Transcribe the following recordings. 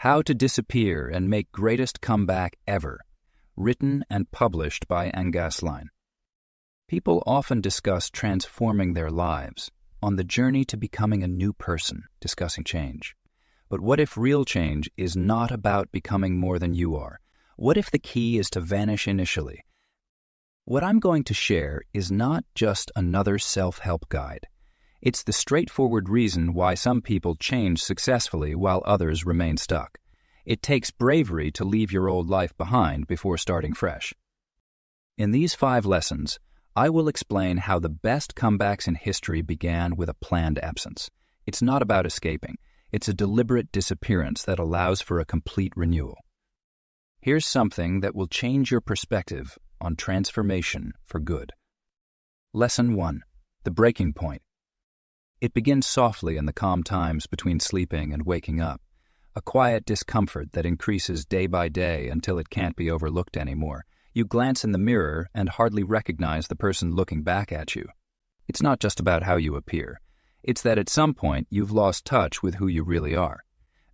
How to Disappear and Make Greatest Comeback Ever, written and published by Ngasline. People often discuss transforming their lives, on the journey to becoming a new person, discussing change. But what if real change is not about becoming more than you are? What if the key is to vanish initially? What I'm going to share is not just another self-help guide. It's the straightforward reason why some people change successfully while others remain stuck. It takes bravery to leave your old life behind before starting fresh. In these 5 lessons, I will explain how the best comebacks in history began with a planned absence. It's not about escaping. It's a deliberate disappearance that allows for a complete renewal. Here's something that will change your perspective on transformation for good. Lesson 1. The breaking point. It begins softly in the calm times between sleeping and waking up, a quiet discomfort that increases day by day until it can't be overlooked anymore. You glance in the mirror and hardly recognize the person looking back at you. It's not just about how you appear. It's that at some point you've lost touch with who you really are.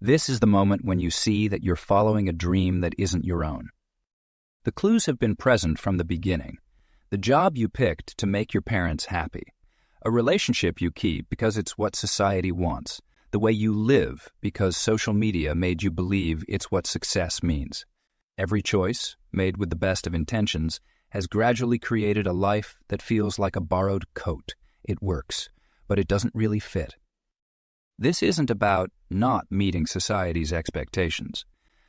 This is the moment when you see that you're following a dream that isn't your own. The clues have been present from the beginning. The job you picked to make your parents happy. A relationship you keep because it's what society wants. The way you live because social media made you believe it's what success means. Every choice, made with the best of intentions, has gradually created a life that feels like a borrowed coat. It works, but it doesn't really fit. This isn't about not meeting society's expectations.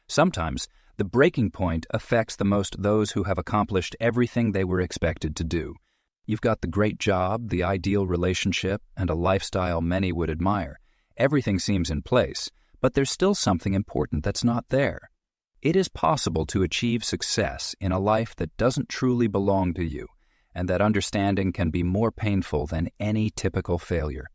Sometimes, the breaking point affects the most those who have accomplished everything they were expected to do. You've got the great job, the ideal relationship, and a lifestyle many would admire. Everything seems in place, but there's still something important that's not there. It is possible to achieve success in a life that doesn't truly belong to you, and that understanding can be more painful than any typical failure.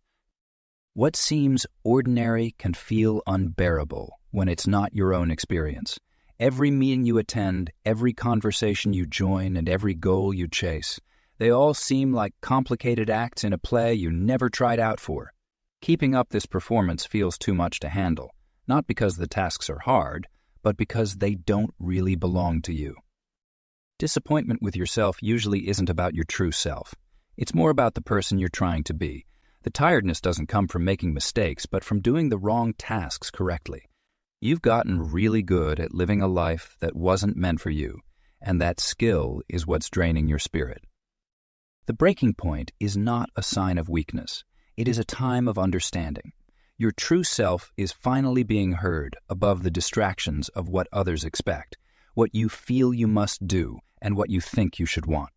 What seems ordinary can feel unbearable when it's not your own experience. Every meeting you attend, every conversation you join, and every goal you chase, they all seem like complicated acts in a play you never tried out for. Keeping up this performance feels too much to handle, not because the tasks are hard, but because they don't really belong to you. Disappointment with yourself usually isn't about your true self. It's more about the person you're trying to be. The tiredness doesn't come from making mistakes, but from doing the wrong tasks correctly. You've gotten really good at living a life that wasn't meant for you, and that skill is what's draining your spirit. The breaking point is not a sign of weakness. It is a time of understanding. Your true self is finally being heard above the distractions of what others expect, what you feel you must do, and what you think you should want.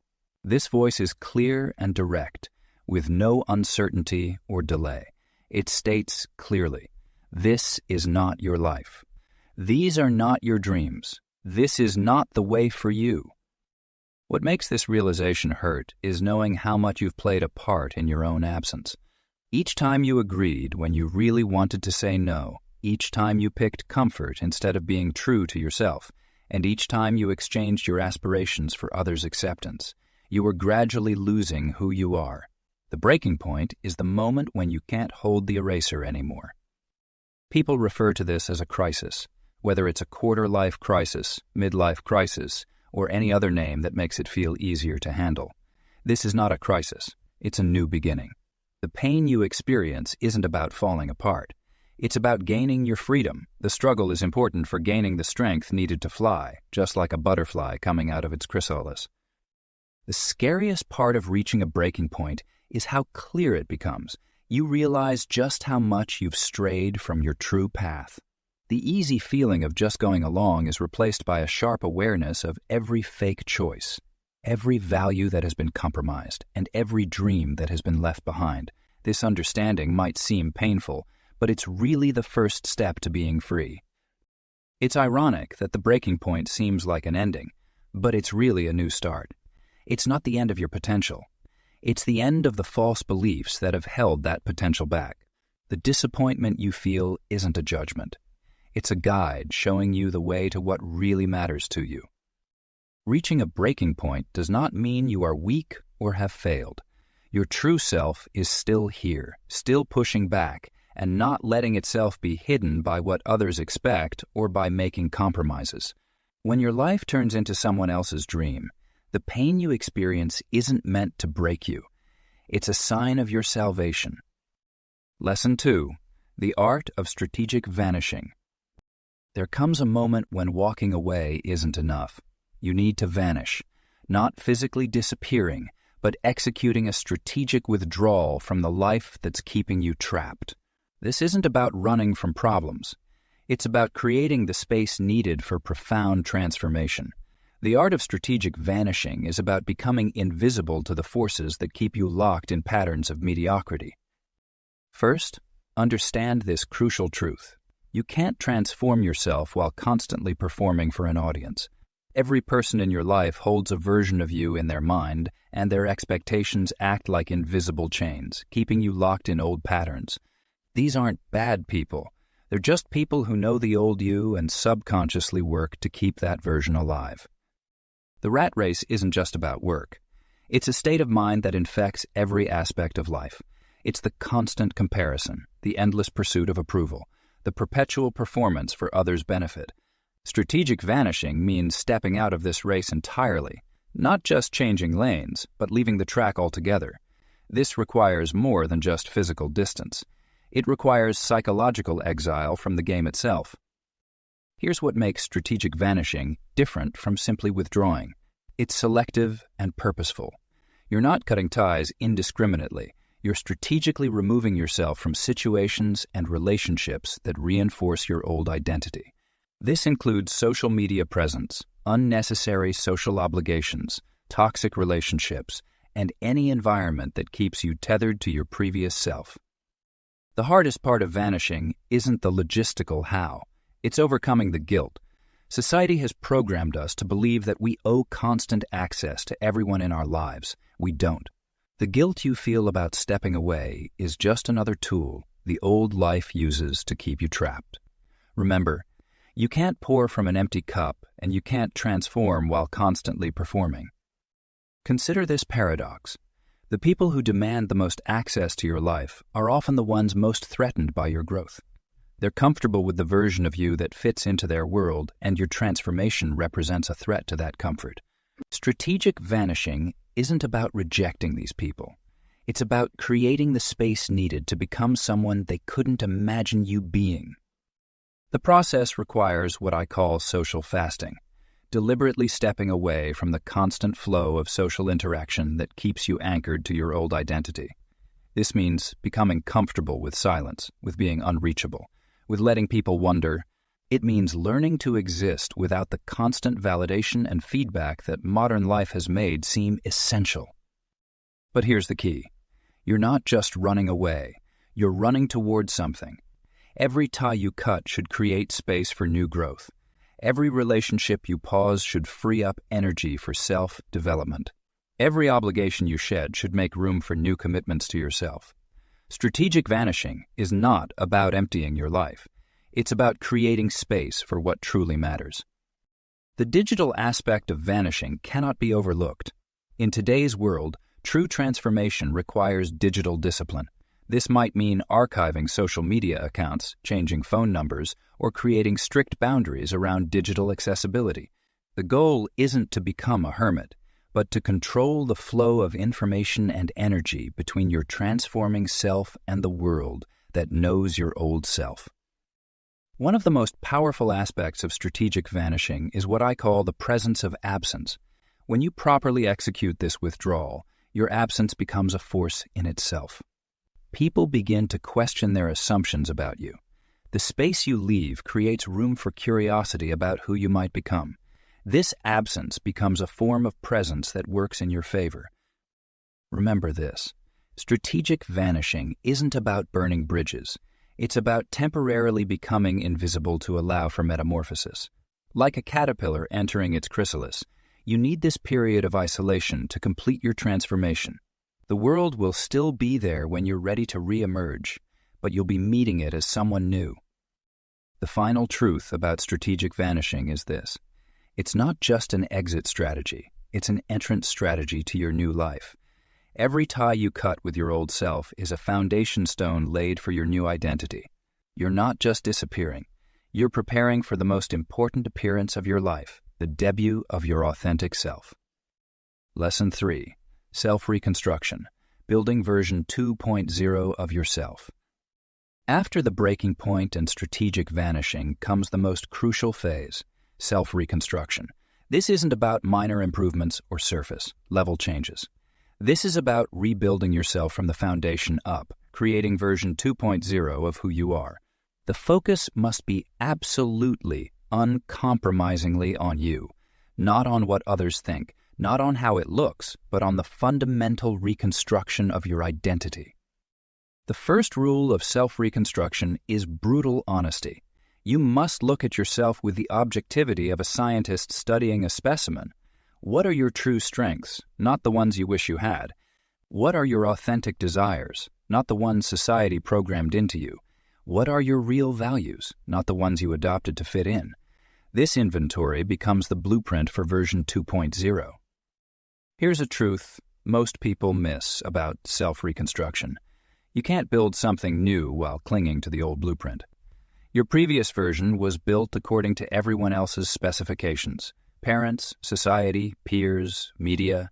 This voice is clear and direct, with no uncertainty or delay. It states clearly, this is not your life. These are not your dreams. This is not the way for you. What makes this realization hurt is knowing how much you've played a part in your own absence. Each time you agreed when you really wanted to say no, each time you picked comfort instead of being true to yourself, and each time you exchanged your aspirations for others' acceptance, you were gradually losing who you are. The breaking point is the moment when you can't hold the eraser anymore. People refer to this as a crisis, whether it's a quarter-life crisis, midlife crisis, or any other name that makes it feel easier to handle. This is not a crisis. It's a new beginning. The pain you experience isn't about falling apart. It's about gaining your freedom. The struggle is important for gaining the strength needed to fly, just like a butterfly coming out of its chrysalis. The scariest part of reaching a breaking point is how clear it becomes. You realize just how much you've strayed from your true path. The easy feeling of just going along is replaced by a sharp awareness of every fake choice, every value that has been compromised, and every dream that has been left behind. This understanding might seem painful, but it's really the first step to being free. It's ironic that the breaking point seems like an ending, but it's really a new start. It's not the end of your potential. It's the end of the false beliefs that have held that potential back. The disappointment you feel isn't a judgment. It's a guide showing you the way to what really matters to you. Reaching a breaking point does not mean you are weak or have failed. Your true self is still here, still pushing back, and not letting itself be hidden by what others expect or by making compromises. When your life turns into someone else's dream, the pain you experience isn't meant to break you. It's a sign of your salvation. Lesson 2. The Art of Strategic Vanishing. There comes a moment when walking away isn't enough. You need to vanish, not physically disappearing, but executing a strategic withdrawal from the life that's keeping you trapped. This isn't about running from problems. It's about creating the space needed for profound transformation. The art of strategic vanishing is about becoming invisible to the forces that keep you locked in patterns of mediocrity. First, understand this crucial truth. You can't transform yourself while constantly performing for an audience. Every person in your life holds a version of you in their mind, and their expectations act like invisible chains, keeping you locked in old patterns. These aren't bad people. They're just people who know the old you and subconsciously work to keep that version alive. The rat race isn't just about work. It's a state of mind that infects every aspect of life. It's the constant comparison, the endless pursuit of approval, the perpetual performance for others' benefit. Strategic vanishing means stepping out of this race entirely, not just changing lanes, but leaving the track altogether. This requires more than just physical distance. It requires psychological exile from the game itself. Here's what makes strategic vanishing different from simply withdrawing. It's selective and purposeful. You're not cutting ties indiscriminately. You're strategically removing yourself from situations and relationships that reinforce your old identity. This includes social media presence, unnecessary social obligations, toxic relationships, and any environment that keeps you tethered to your previous self. The hardest part of vanishing isn't the logistical how. It's overcoming the guilt. Society has programmed us to believe that we owe constant access to everyone in our lives. We don't. The guilt you feel about stepping away is just another tool the old life uses to keep you trapped. Remember, you can't pour from an empty cup, and you can't transform while constantly performing. Consider this paradox. The people who demand the most access to your life are often the ones most threatened by your growth. They're comfortable with the version of you that fits into their world, and your transformation represents a threat to that comfort. Strategic vanishing isn't about rejecting these people. It's about creating the space needed to become someone they couldn't imagine you being. The process requires what I call social fasting, deliberately stepping away from the constant flow of social interaction that keeps you anchored to your old identity. This means becoming comfortable with silence, with being unreachable, with letting people wonder. It means learning to exist without the constant validation and feedback that modern life has made seem essential. But here's the key. You're not just running away. You're running toward something. Every tie you cut should create space for new growth. Every relationship you pause should free up energy for self-development. Every obligation you shed should make room for new commitments to yourself. Strategic vanishing is not about emptying your life. It's about creating space for what truly matters. The digital aspect of vanishing cannot be overlooked. In today's world, true transformation requires digital discipline. This might mean archiving social media accounts, changing phone numbers, or creating strict boundaries around digital accessibility. The goal isn't to become a hermit, but to control the flow of information and energy between your transforming self and the world that knows your old self. One of the most powerful aspects of strategic vanishing is what I call the presence of absence. When you properly execute this withdrawal, your absence becomes a force in itself. People begin to question their assumptions about you. The space you leave creates room for curiosity about who you might become. This absence becomes a form of presence that works in your favor. Remember this. Strategic vanishing isn't about burning bridges. It's about temporarily becoming invisible to allow for metamorphosis. Like a caterpillar entering its chrysalis, you need this period of isolation to complete your transformation. The world will still be there when you're ready to re-emerge, but you'll be meeting it as someone new. The final truth about strategic vanishing is this. It's not just an exit strategy. It's an entrance strategy to your new life. Every tie you cut with your old self is a foundation stone laid for your new identity. You're not just disappearing. You're preparing for the most important appearance of your life, the debut of your authentic self. Lesson 3. Self-Reconstruction. Building version 2.0 of yourself. After the breaking point and strategic vanishing comes the most crucial phase, self-reconstruction. This isn't about minor improvements or surface-level changes. This is about rebuilding yourself from the foundation up, creating version 2.0 of who you are. The focus must be absolutely, uncompromisingly on you, not on what others think, not on how it looks, but on the fundamental reconstruction of your identity. The first rule of self-reconstruction is brutal honesty. You must look at yourself with the objectivity of a scientist studying a specimen. What are your true strengths, not the ones you wish you had? What are your authentic desires, not the ones society programmed into you? What are your real values, not the ones you adopted to fit in? This inventory becomes the blueprint for version 2.0. Here's a truth most people miss about self-reconstruction. You can't build something new while clinging to the old blueprint. Your previous version was built according to everyone else's specifications. Parents, society, peers, media.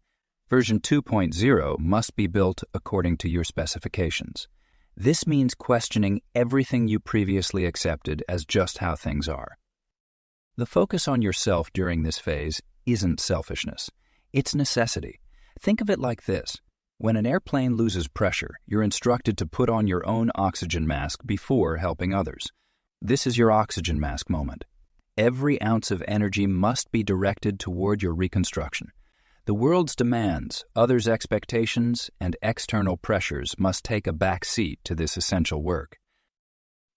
Version 2.0 must be built according to your specifications. This means questioning everything you previously accepted as just how things are. The focus on yourself during this phase isn't selfishness. It's necessity. Think of it like this. When an airplane loses pressure, you're instructed to put on your own oxygen mask before helping others. This is your oxygen mask moment. Every ounce of energy must be directed toward your reconstruction. The world's demands, others' expectations, and external pressures must take a back seat to this essential work.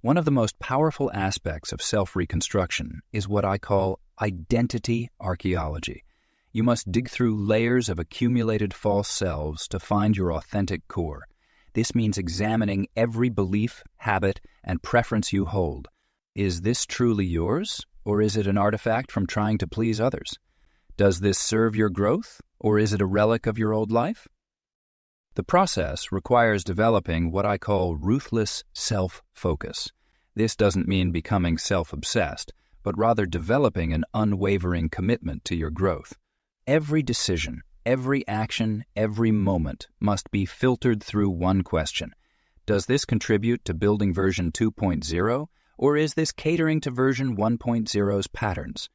One of the most powerful aspects of self-reconstruction is what I call identity archaeology. You must dig through layers of accumulated false selves to find your authentic core. This means examining every belief, habit, and preference you hold. Is this truly yours, or is it an artifact from trying to please others? Does this serve your growth, or is it a relic of your old life? The process requires developing what I call ruthless self-focus. This doesn't mean becoming self-obsessed, but rather developing an unwavering commitment to your growth. Every decision, every action, every moment must be filtered through one question. Does this contribute to building version 2.0, or is this catering to version 1.0's patterns?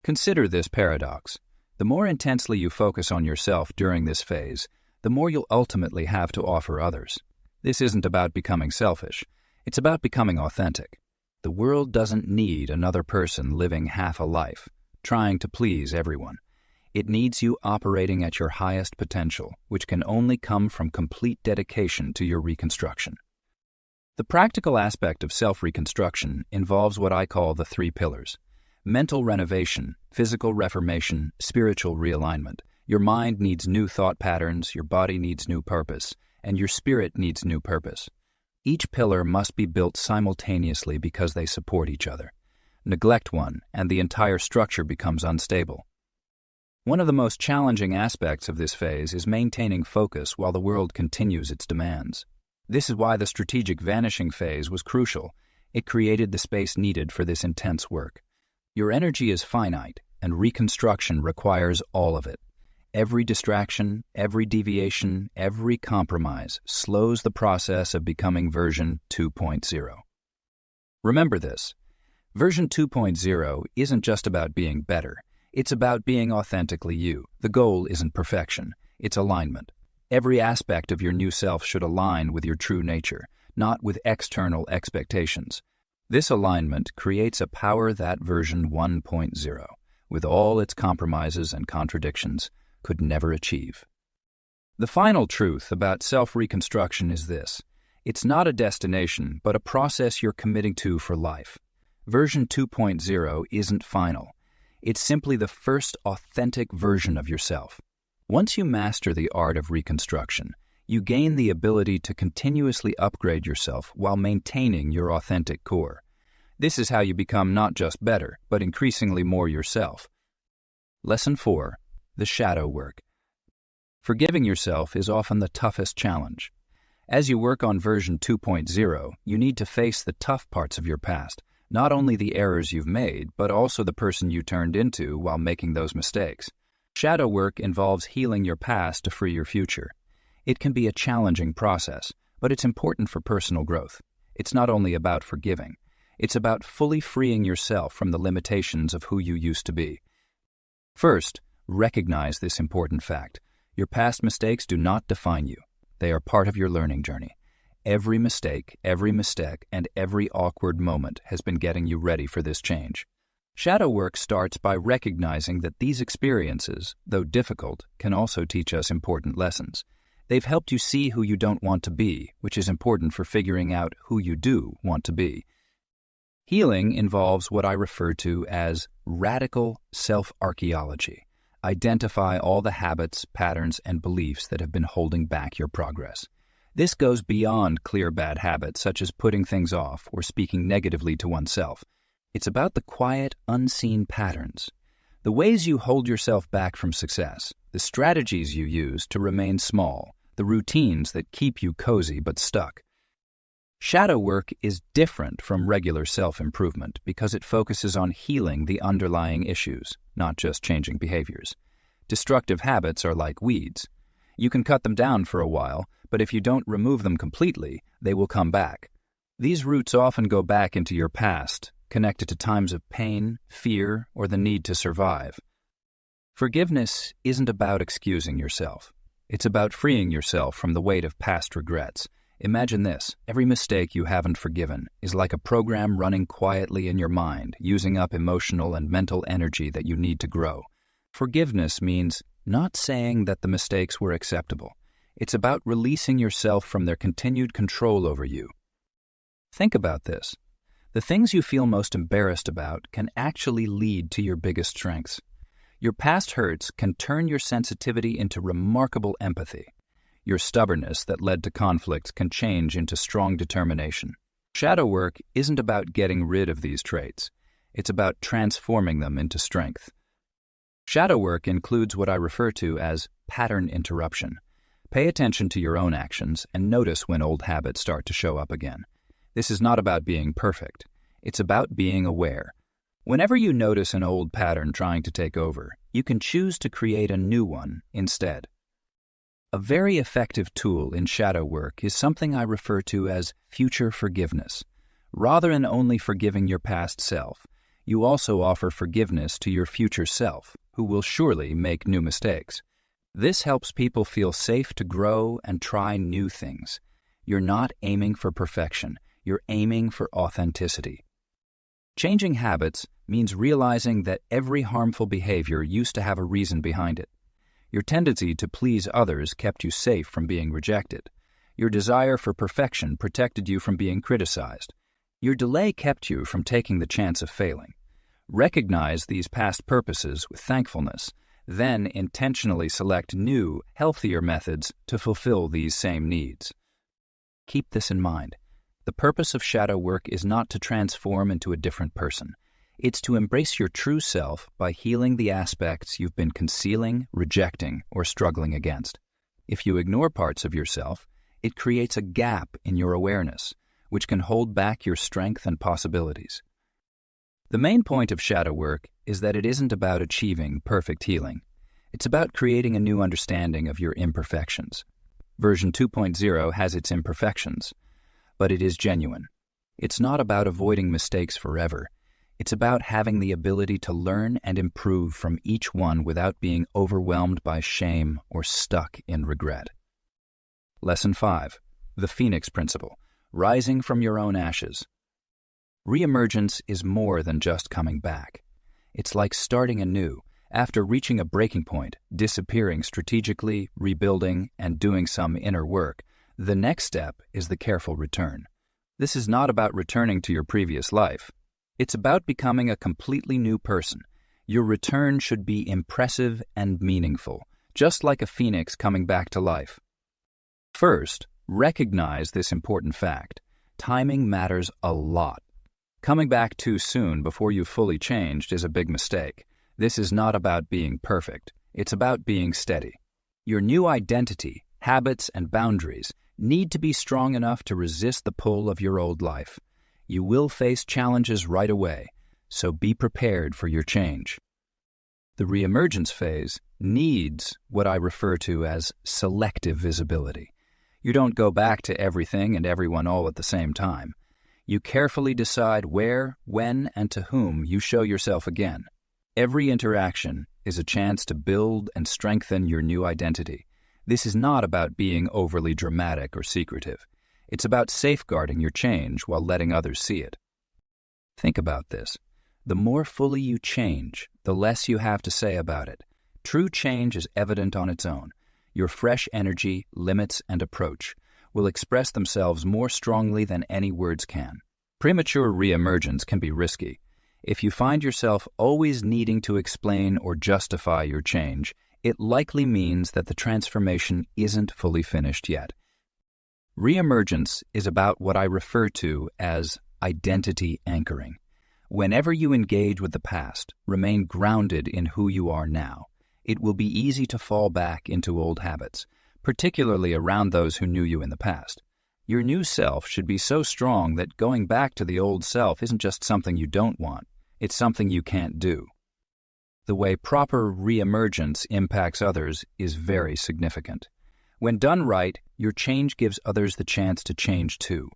Consider this paradox. The more intensely you focus on yourself during this phase, the more you'll ultimately have to offer others. This isn't about becoming selfish. It's about becoming authentic. The world doesn't need another person living half a life, trying to please everyone. It needs you operating at your highest potential, which can only come from complete dedication to your reconstruction. The practical aspect of self-reconstruction involves what I call the 3 pillars: mental renovation, physical reformation, spiritual realignment. Your mind needs new thought patterns, your body needs new purpose, and your spirit needs new purpose. Each pillar must be built simultaneously because they support each other. Neglect one, and the entire structure becomes unstable. One of the most challenging aspects of this phase is maintaining focus while the world continues its demands. This is why the strategic vanishing phase was crucial. It created the space needed for this intense work. Your energy is finite, and reconstruction requires all of it. Every distraction, every deviation, every compromise slows the process of becoming version 2.0. Remember this. Version 2.0 isn't just about being better. It's about being authentically you. The goal isn't perfection. It's alignment. Every aspect of your new self should align with your true nature, not with external expectations. This alignment creates a power that version 1.0, with all its compromises and contradictions, could never achieve. The final truth about self-reconstruction is this. It's not a destination, but a process you're committing to for life. Version 2.0 isn't final. It's simply the first authentic version of yourself. Once you master the art of reconstruction, you gain the ability to continuously upgrade yourself while maintaining your authentic core. This is how you become not just better, but increasingly more yourself. Lesson 4. The shadow work. Forgiving yourself is often the toughest challenge. As you work on version 2.0, you need to face the tough parts of your past, not only the errors you've made, but also the person you turned into while making those mistakes. Shadow work involves healing your past to free your future. It can be a challenging process, but it's important for personal growth. It's not only about forgiving. It's about fully freeing yourself from the limitations of who you used to be. First, recognize this important fact. Your past mistakes do not define you. They are part of your learning journey. Every mistake, and every awkward moment has been getting you ready for this change. Shadow work starts by recognizing that these experiences, though difficult, can also teach us important lessons. They've helped you see who you don't want to be, which is important for figuring out who you do want to be. Healing involves what I refer to as radical self-archaeology. Identify all the habits, patterns, and beliefs that have been holding back your progress. This goes beyond clear bad habits such as putting things off or speaking negatively to oneself. It's about the quiet, unseen patterns, the ways you hold yourself back from success, the strategies you use to remain small, the routines that keep you cozy but stuck. Shadow work is different from regular self-improvement because it focuses on healing the underlying issues, not just changing behaviors. Destructive habits are like weeds. You can cut them down for a while, but if you don't remove them completely, they will come back. These roots often go back into your past, connected to times of pain, fear, or the need to survive. Forgiveness isn't about excusing yourself. It's about freeing yourself from the weight of past regrets. Imagine this: every mistake you haven't forgiven is like a program running quietly in your mind, using up emotional and mental energy that you need to grow. Forgiveness means not saying that the mistakes were acceptable. It's about releasing yourself from their continued control over you. Think about this. The things you feel most embarrassed about can actually lead to your biggest strengths. Your past hurts can turn your sensitivity into remarkable empathy. Your stubbornness that led to conflicts can change into strong determination. Shadow work isn't about getting rid of these traits. It's about transforming them into strength. Shadow work includes what I refer to as pattern interruption. Pay attention to your own actions and notice when old habits start to show up again. This is not about being perfect. It's about being aware. Whenever you notice an old pattern trying to take over, you can choose to create a new one instead. A very effective tool in shadow work is something I refer to as future forgiveness. Rather than only forgiving your past self, you also offer forgiveness to your future self, who will surely make new mistakes. This helps people feel safe to grow and try new things. You're not aiming for perfection. You're aiming for authenticity. Changing habits means realizing that every harmful behavior used to have a reason behind it. Your tendency to please others kept you safe from being rejected. Your desire for perfection protected you from being criticized. Your delay kept you from taking the chance of failing. Recognize these past purposes with thankfulness, then intentionally select new, healthier methods to fulfill these same needs. Keep this in mind. The purpose of shadow work is not to transform into a different person. It's to embrace your true self by healing the aspects you've been concealing, rejecting, or struggling against. If you ignore parts of yourself, it creates a gap in your awareness, which can hold back your strength and possibilities. The main point of shadow work is that it isn't about achieving perfect healing. It's about creating a new understanding of your imperfections. Version 2.0 has its imperfections, but it is genuine. It's not about avoiding mistakes forever. It's about having the ability to learn and improve from each one without being overwhelmed by shame or stuck in regret. Lesson 5. The Phoenix Principle. Rising from your own ashes. Reemergence is more than just coming back. It's like starting anew. After reaching a breaking point, disappearing strategically, rebuilding, and doing some inner work, the next step is the careful return. This is not about returning to your previous life. It's about becoming a completely new person. Your return should be impressive and meaningful, just like a phoenix coming back to life. First, recognize this important fact. Timing matters a lot. Coming back too soon before you've fully changed is a big mistake. This is not about being perfect. It's about being steady. Your new identity, habits, and boundaries need to be strong enough to resist the pull of your old life. You will face challenges right away, so be prepared for your change. The reemergence phase needs what I refer to as selective visibility. You don't go back to everything and everyone all at the same time. You carefully decide where, when, and to whom you show yourself again. Every interaction is a chance to build and strengthen your new identity. This is not about being overly dramatic or secretive. It's about safeguarding your change while letting others see it. Think about this. The more fully you change, the less you have to say about it. True change is evident on its own. Your fresh energy, limits, and approach will express themselves more strongly than any words can. Premature reemergence can be risky. If you find yourself always needing to explain or justify your change, it likely means that the transformation isn't fully finished yet. Reemergence is about what I refer to as identity anchoring. Whenever you engage with the past, remain grounded in who you are now. It will be easy to fall back into old habits, particularly around those who knew you in the past. Your new self should be so strong that going back to the old self isn't just something you don't want, it's something you can't do. The way proper reemergence impacts others is very significant. When done right, your change gives others the chance to change too.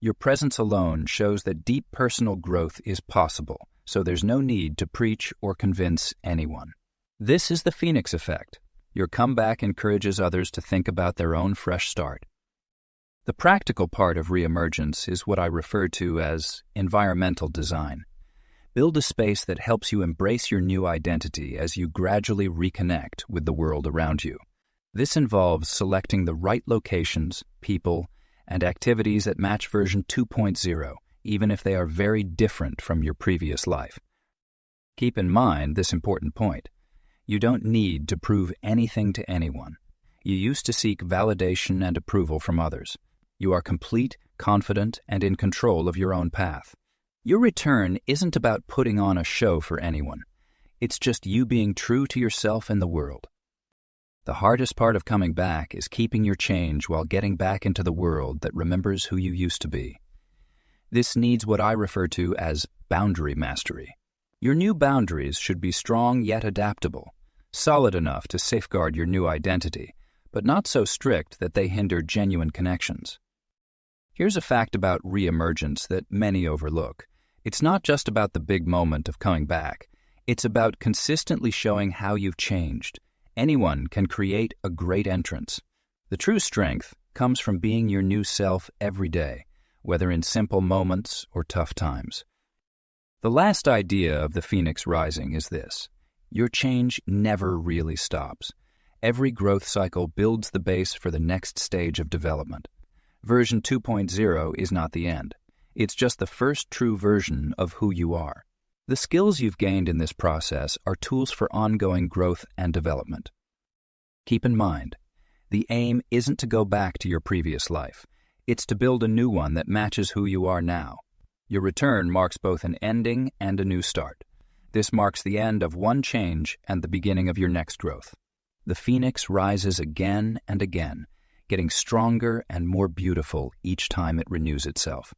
Your presence alone shows that deep personal growth is possible, so there's no need to preach or convince anyone. This is the Phoenix effect. Your comeback encourages others to think about their own fresh start. The practical part of reemergence is what I refer to as environmental design. Build a space that helps you embrace your new identity as you gradually reconnect with the world around you. This involves selecting the right locations, people, and activities that match version 2.0, even if they are very different from your previous life. Keep in mind this important point. You don't need to prove anything to anyone. You used to seek validation and approval from others. You are complete, confident, and in control of your own path. Your return isn't about putting on a show for anyone. It's just you being true to yourself and the world. The hardest part of coming back is keeping your change while getting back into the world that remembers who you used to be. This needs what I refer to as boundary mastery. Your new boundaries should be strong yet adaptable, solid enough to safeguard your new identity, but not so strict that they hinder genuine connections. Here's a fact about reemergence that many overlook. It's not just about the big moment of coming back. It's about consistently showing how you've changed. Anyone can create a great entrance. The true strength comes from being your new self every day, whether in simple moments or tough times. The last idea of the Phoenix Rising is this. Your change never really stops. Every growth cycle builds the base for the next stage of development. Version 2.0 is not the end. It's just the first true version of who you are. The skills you've gained in this process are tools for ongoing growth and development. Keep in mind, the aim isn't to go back to your previous life. It's to build a new one that matches who you are now. Your return marks both an ending and a new start. This marks the end of one change and the beginning of your next growth. The Phoenix rises again and again, getting stronger and more beautiful each time it renews itself.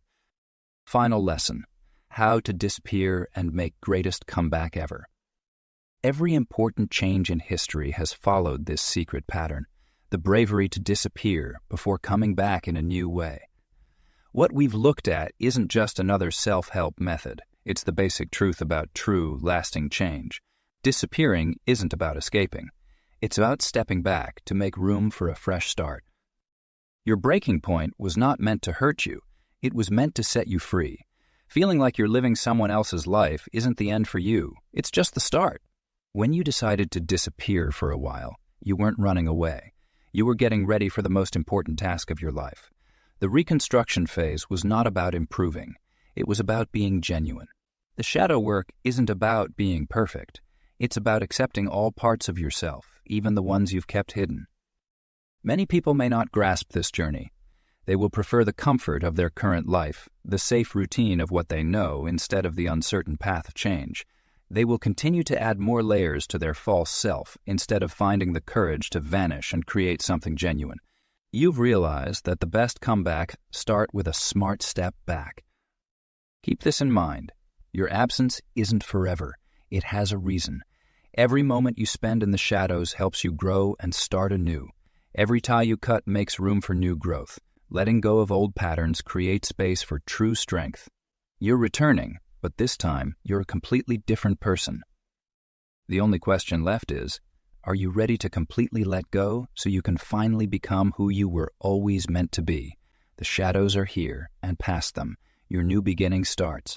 Final lesson. How to disappear and make greatest comeback ever. Every important change in history has followed this secret pattern, the bravery to disappear before coming back in a new way. What we've looked at isn't just another self-help method. It's the basic truth about true, lasting change. Disappearing isn't about escaping. It's about stepping back to make room for a fresh start. Your breaking point was not meant to hurt you. It was meant to set you free. Feeling like you're living someone else's life isn't the end for you. It's just the start. When you decided to disappear for a while, you weren't running away. You were getting ready for the most important task of your life. The reconstruction phase was not about improving. It was about being genuine. The shadow work isn't about being perfect. It's about accepting all parts of yourself, even the ones you've kept hidden. Many people may not grasp this journey. They will prefer the comfort of their current life, the safe routine of what they know instead of the uncertain path of change. They will continue to add more layers to their false self instead of finding the courage to vanish and create something genuine. You've realized that the best comeback start with a smart step back. Keep this in mind. Your absence isn't forever. It has a reason. Every moment you spend in the shadows helps you grow and start anew. Every tie you cut makes room for new growth. Letting go of old patterns creates space for true strength. You're returning, but this time you're a completely different person. The only question left is, are you ready to completely let go so you can finally become who you were always meant to be? The shadows are here, and past them, your new beginning starts.